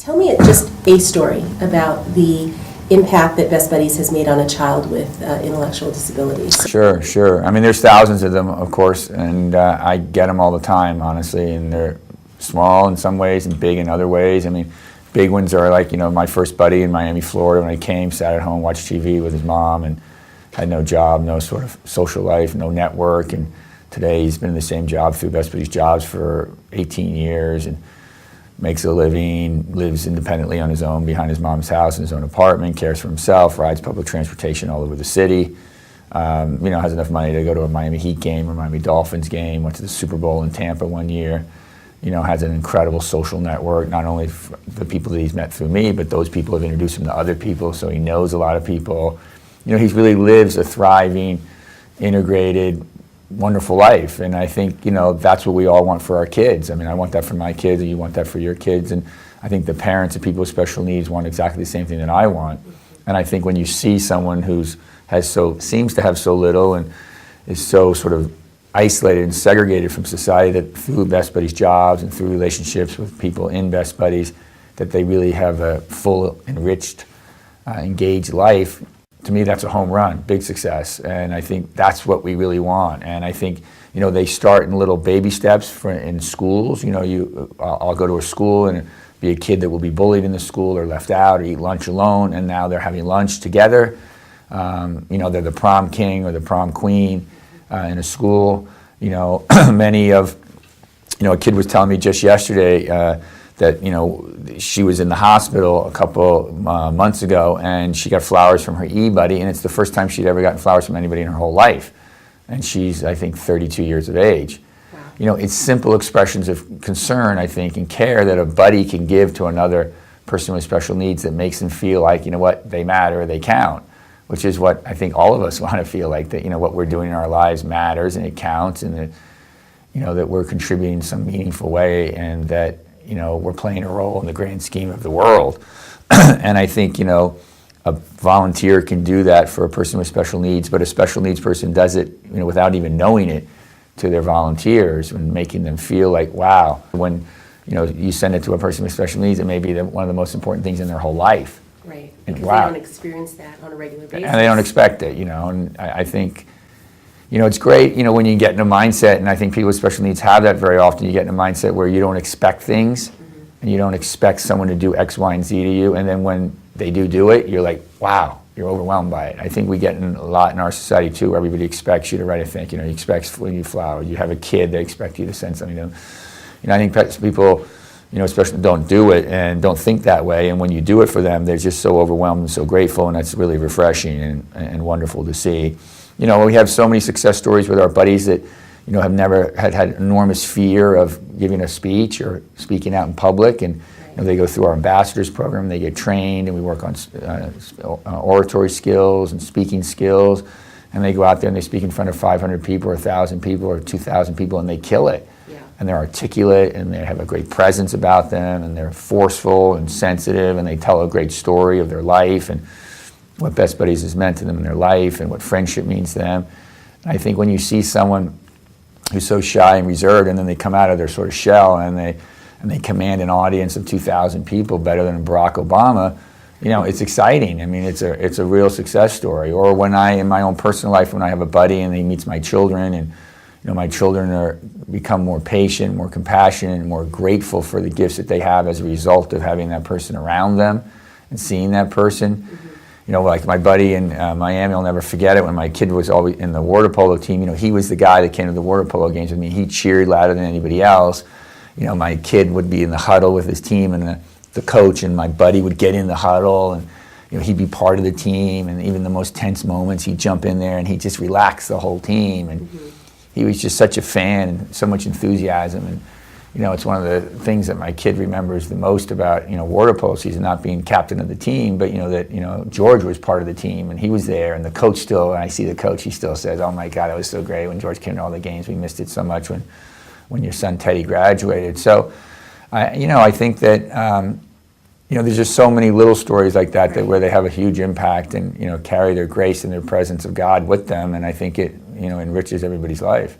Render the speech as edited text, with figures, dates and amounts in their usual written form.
Tell me just a story about the impact that Best Buddies has made on a child with intellectual disabilities. Sure. I mean, there's thousands of them, of course, and I get them all the time, honestly, and they're small in some ways and big in other ways. I mean, big ones are like, my first buddy in Miami, Florida, when I came, sat at home, watched TV with his mom, and had no job, no sort of social life, no network, and today he's been in the same job through Best Buddies Jobs for 18 years, and makes a living, lives independently on his own behind his mom's house in his own apartment, cares for himself, rides public transportation all over the city, has enough money to go to a Miami Heat game or Miami Dolphins game, went to the Super Bowl in Tampa one year, has an incredible social network, not only the people that he's met through me, but those people have introduced him to other people, so he knows a lot of people. He really lives a thriving, integrated, wonderful life, and I think that's what we all want for our kids. I mean, I want that for my kids, and you want that for your kids, and I think the parents of people with special needs want exactly the same thing that I want. And I think when you see someone seems to have so little and is so sort of isolated and segregated from society, that through Best Buddies Jobs and through relationships with people in Best Buddies, that they really have a full, enriched, engaged life. To me, that's a home run, big success, and I think that's what we really want. And I think, they start in little baby steps in schools. I'll go to a school and be a kid that will be bullied in the school or left out or eat lunch alone, and now they're having lunch together. They're the prom king or the prom queen in a school. A kid was telling me just yesterday that she was in the hospital a couple months ago, and she got flowers from her buddy, and it's the first time she'd ever gotten flowers from anybody in her whole life, and she's, I think, 32 years of age. Wow. It's simple expressions of concern, I think, and care that a buddy can give to another person with special needs that makes them feel like, they matter, they count, which is what I think all of us want to feel like, that what we're doing in our lives matters and it counts, and that that we're contributing in some meaningful way, and that we're playing a role in the grand scheme of the world. And I think, a volunteer can do that for a person with special needs, but a special needs person does it, without even knowing it, to their volunteers, and making them feel like, wow, when, you send it to a person with special needs, it may be one of the most important things in their whole life. Right, and because wow. They don't experience that on a regular basis. And they don't expect it, and I think, it's great, when you get in a mindset, and I think people with special needs have that very often. You get in a mindset where you don't expect things, and you don't expect someone to do X, Y, and Z to you, and then when they do it, you're like, wow, you're overwhelmed by it. I think we get in a lot in our society too, where everybody expects you to write a thank you. You expect when you flowers. You have a kid, they expect you to send something to them. I think people, especially don't do it and don't think that way, and when you do it for them, they're just so overwhelmed and so grateful, and that's really refreshing and wonderful to see. We have so many success stories with our buddies that, have never had enormous fear of giving a speech or speaking out in public, and they go through our ambassadors program, they get trained, and we work on oratory skills and speaking skills, and they go out there and they speak in front of 500 people or 1,000 people or 2,000 people, and they kill it. Yeah. And they're articulate, and they have a great presence about them, and they're forceful and sensitive, and they tell a great story of their life and what Best Buddies has meant to them in their life and what friendship means to them. And I think when you see someone who's so shy and reserved, and then they come out of their sort of shell, and they command an audience of 2,000 people better than Barack Obama, it's exciting. I mean, it's a real success story. Or when in my own personal life, when I have a buddy and he meets my children, and my children become more patient, more compassionate, and more grateful for the gifts that they have as a result of having that person around them and seeing that person. Mm-hmm. Like my buddy in Miami, I'll never forget it, when my kid was always in the water polo team, he was the guy that came to the water polo games with me. He cheered louder than anybody else. My kid would be in the huddle with his team and the coach, and my buddy would get in the huddle, and he'd be part of the team, and even the most tense moments, he'd jump in there and he'd just relax the whole team. And he was just such a fan and so much enthusiasm. And it's one of the things that my kid remembers the most about, water polo season, not being captain of the team, but, that, George was part of the team, and he was there, and the coach still, when I see the coach, he still says, oh my God, it was so great when George came to all the games. We missed it so much when your son Teddy graduated. So, I think that, there's just so many little stories like that, where they have a huge impact and, carry their grace and their presence of God with them, and I think it, enriches everybody's life.